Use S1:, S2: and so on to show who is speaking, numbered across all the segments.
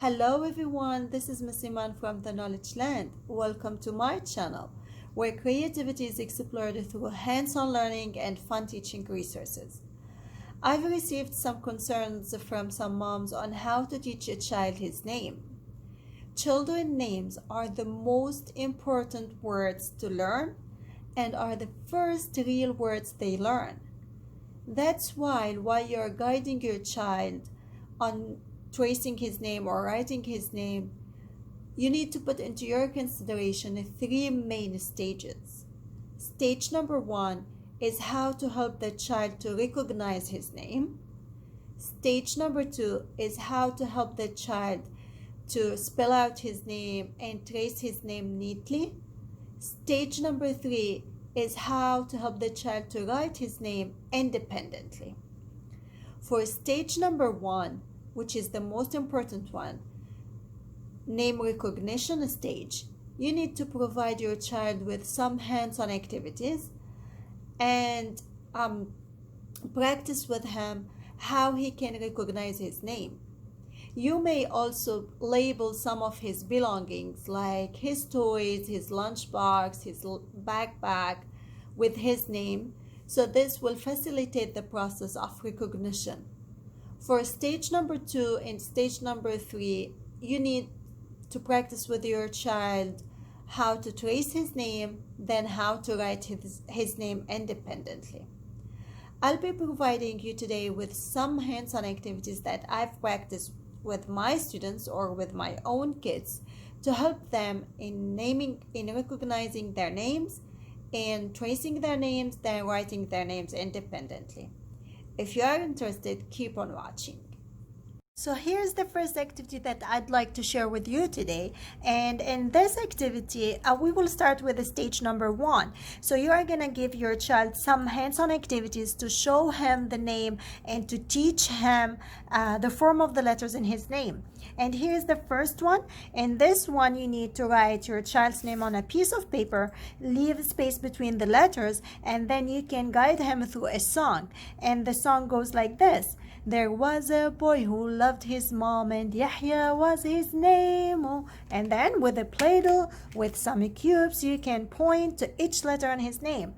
S1: Hello everyone, this is Miss Iman from the Knowledge Land. Welcome to my channel, where creativity is explored through hands-on learning and fun teaching resources. I've received some concerns from some moms on how to teach a child his name. Children names are the most important words to learn and are the first real words they learn. That's why while you're guiding your child on tracing his name or writing his name, you need to put into your consideration three main stages. Stage number one is how to help the child to recognize his name. Stage number two is how to help the child to spell out his name and trace his name neatly. Stage number three is how to help the child to write his name independently. For stage number one, which is the most important one, name recognition stage, you need to provide your child with some hands-on activities and practice with him how he can recognize his name. You may also label some of his belongings like his toys, his lunchbox, his backpack with his name, so this will facilitate the process of recognition. For stage number two and stage number three, you need to practice with your child how to trace his name, then how to write his name independently. I'll be providing you today with some hands-on activities that I've practiced with my students or with my own kids to help them in recognizing their names, in tracing their names, then writing their names independently. If you are interested, keep on watching. So here's the first activity that I'd like to share with you today. And in this activity, we will start with the stage number one. So you are going to give your child some hands-on activities to show him the name and to teach him the form of the letters in his name. And here's the first one. In this one, you need to write your child's name on a piece of paper, leave space between the letters, and then you can guide him through a song. And the song goes like this. There was a boy who loved his mom, and Yahya was his name. Oh. And then with a Play-Doh, with some cubes, you can point to each letter in his name.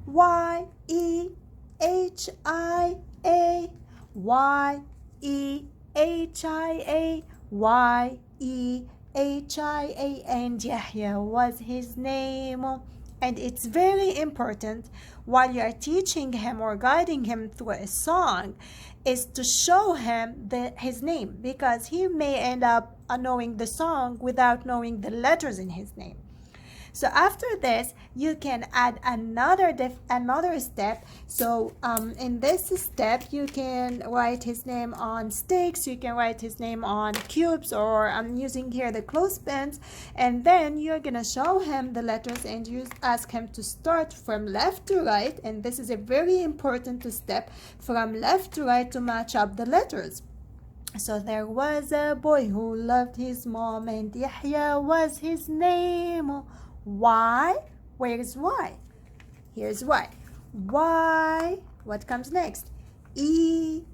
S1: Y-E-H-I-A, Y-E-H-I-A, Y-E-H-I-A, and Yahya was his name. Oh. And it's very important while you are teaching him or guiding him through a song is to show him his name, because he may end up knowing the song without knowing the letters in his name. So after this, you can add another step. So in this step, you can write his name on sticks, you can write his name on cubes, or I'm using here the clothespins, and then you're gonna show him the letters and you ask him to start from left to right, and this is a very important step, from left to right to match up the letters. So there was a boy who loved his mom, and Yahya was his name. Y, where is Y? Here's Y. Y, what comes next? E,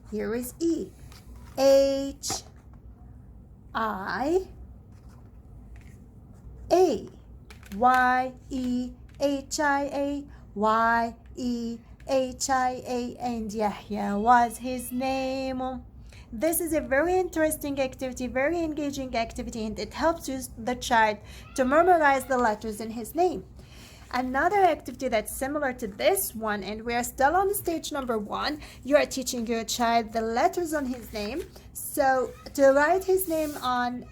S1: here is E. H, I, A. Y, E, H, I, A. Y, E, H, I, A. And Yahya was his name. This is a very interesting activity, very engaging activity, and it helps the child to memorize the letters in his name. Another activity that's similar to this one, and we're still on stage number one, you are teaching your child the letters on his name. So to write his name on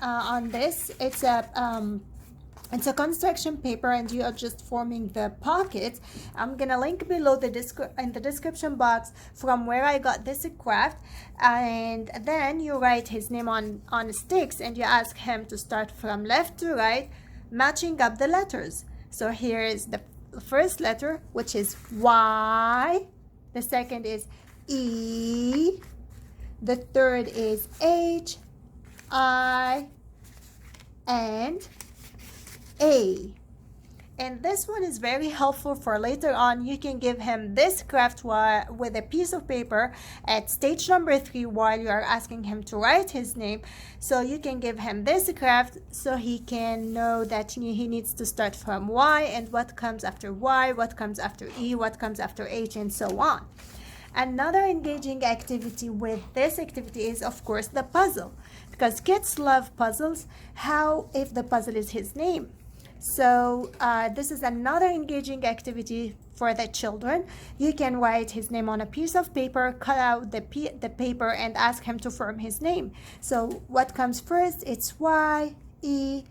S1: this, it's a construction paper, and you are just forming the pockets. I'm gonna link below in the description box from where I got this craft, and then you write his name on sticks, and you ask him to start from left to right, matching up the letters. So here is the first letter, which is Y. The second is E. The third is H, I, and A. And this one is very helpful for later on. You can give him this craft with a piece of paper at stage number 3 while you are asking him to write his name. So you can give him this craft so he can know that he needs to start from Y, and what comes after Y, what comes after E, what comes after H, and so on. Another engaging activity with this activity is, of course, the puzzle, because kids love puzzles. How if the puzzle is his name? So this is another engaging activity for the children. You can write his name on a piece of paper, cut out the paper, and ask him to form his name. So what comes first? It's Y, E,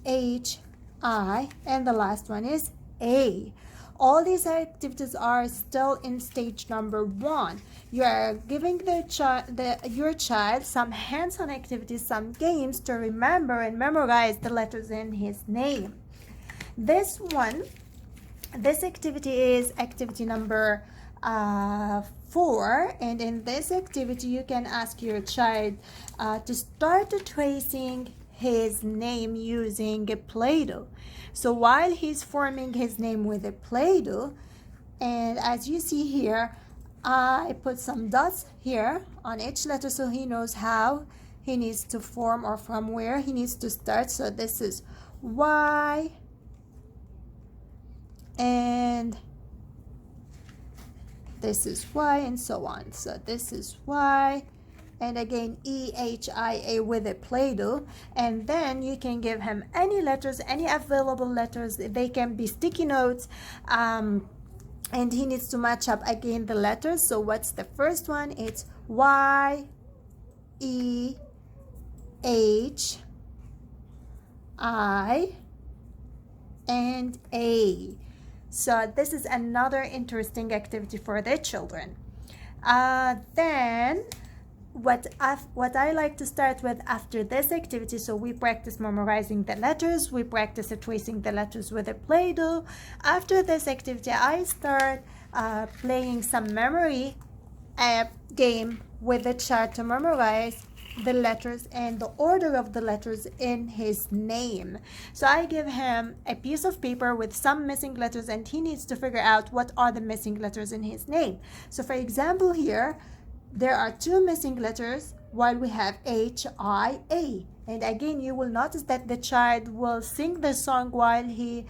S1: H, I, and the last one is A. All these activities are still in stage number 1. You are giving your child some hands-on activities, some games to remember and memorize the letters in his name. This activity is activity number 4, and in this activity you can ask your child to start tracing his name using a Play-Doh. So while he's forming his name with a Play-Doh, and as you see here, I put some dots here on each letter so he knows how he needs to form or from where he needs to start. So this is Y, and this is Y, and so on. So this is Y, and again EHIA with a Play-Doh. And then you can give him any letters, any available letters. They can be sticky notes, and he needs to match up again the letters. So what's the first one? It's Y, E, H, I, and A. So this is another interesting activity for the children. Then what I like to start with after this activity, so we practice memorizing the letters, we practice tracing the letters with a Play-Doh. After this activity, I start playing some memory game with the child to memorize the letters and the order of the letters in his name. So I give him a piece of paper with some missing letters, and he needs to figure out what are the missing letters in his name. So for example, here there are 2 missing letters while we have H-I-A. And again, you will notice that the child will sing the song while he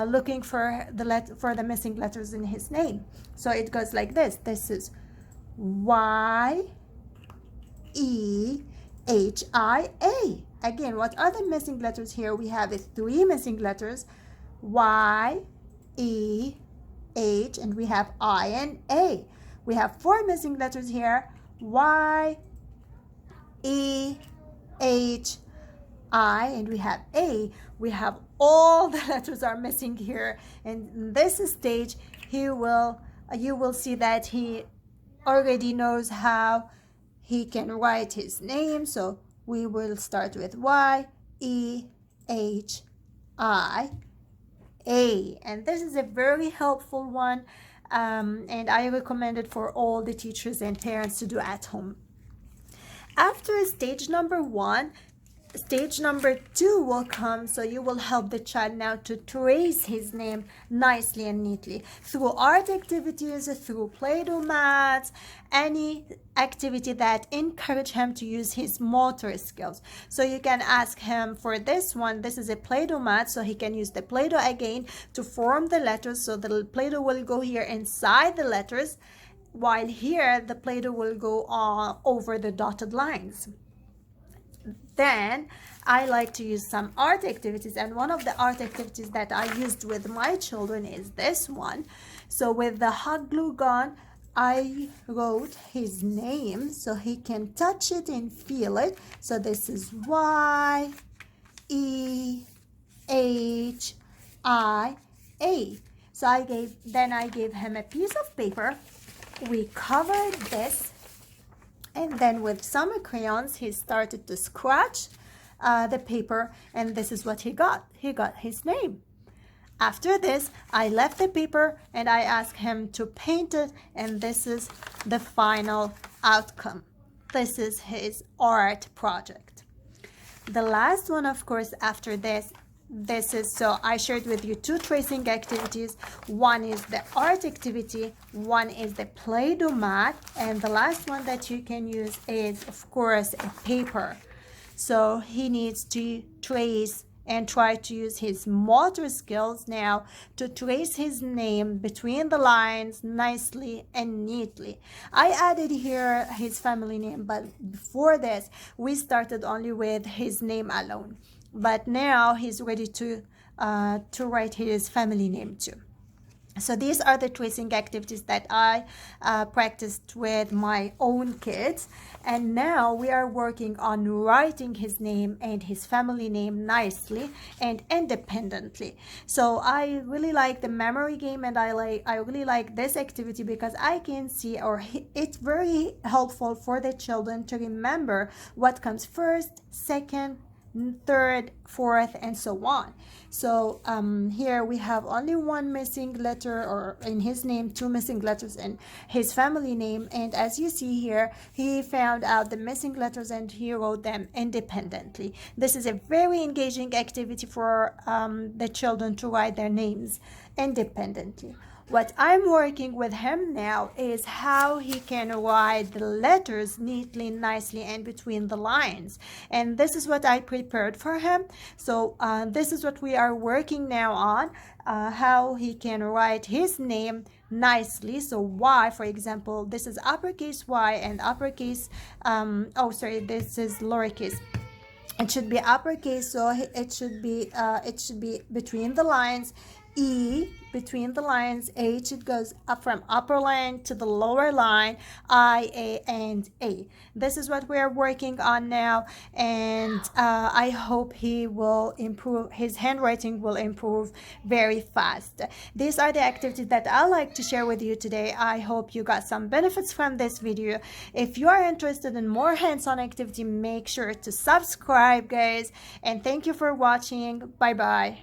S1: looking for the missing letters in his name. So it goes like this. This is Y-E-H-I-A. Again, what are the missing letters here? We have 3 missing letters, Y, E, H, and we have I and A. We have 4 missing letters here, Y, E, H, I, and we have A. We have all the letters are missing here. And in this stage, you will see that he already knows how he can write his name. So we will start with Y, E, H, I, A. And this is a very helpful one. And I recommend it for all the teachers and parents to do at home. After stage number 1, stage number 2 will come. So you will help the child now to trace his name nicely and neatly through art activities, through Play-Doh mats, any activity that encourage him to use his motor skills. So you can ask him for this one. This is a Play-Doh mat, so he can use the Play-Doh again to form the letters. So the Play-Doh will go here inside the letters, while here the Play-Doh will go over the dotted lines. Then I like to use some art activities, and one of the art activities that I used with my children is this one. So with the hot glue gun, I wrote his name so he can touch it and feel it. So this is Y, E, H, I, A. So I gave him a piece of paper. We covered this, and then with some crayons he started to scratch the paper, and this is what he got. He got his name. After this, I left the paper and I asked him to paint it, and this is the final outcome. This is his art project. The last one, of course, after this this is, so I shared with you two tracing activities. One is the art activity, one is the Play-Doh mat, and the last one that you can use is, of course, a paper. So he needs to trace and try to use his motor skills now to trace his name between the lines nicely and neatly. I added here his family name, but before this we started only with his name alone, but now he's ready to write his family name too. So these are the tracing activities that I practiced with my own kids, and now we are working on writing his name and his family name nicely and independently. So I really like the memory game, and I really like this activity because I can see, or it's very helpful for the children to remember what comes first, second, third, fourth, and so on. So here we have only one missing letter, or in his name two missing letters in his family name, and as you see here, he found out the missing letters and he wrote them independently. This is a very engaging activity for the children to write their names independently. What I'm working with him now is how he can write the letters neatly, nicely, and between the lines. And this is what I prepared for him. So this is what we are working now on, how he can write his name nicely. So Y, for example, this is uppercase Y and uppercase, this is lowercase. It should be uppercase, so it should be between the lines. E between the lines, H, it goes up from upper line to the lower line, I, A, and A. This is what we are working on now, and I hope he will improve, his handwriting will improve very fast. These are the activities that I like to share with you today. I hope you got some benefits from this video. If you are interested in more hands-on activity, make sure to subscribe, guys, and thank you for watching. Bye bye.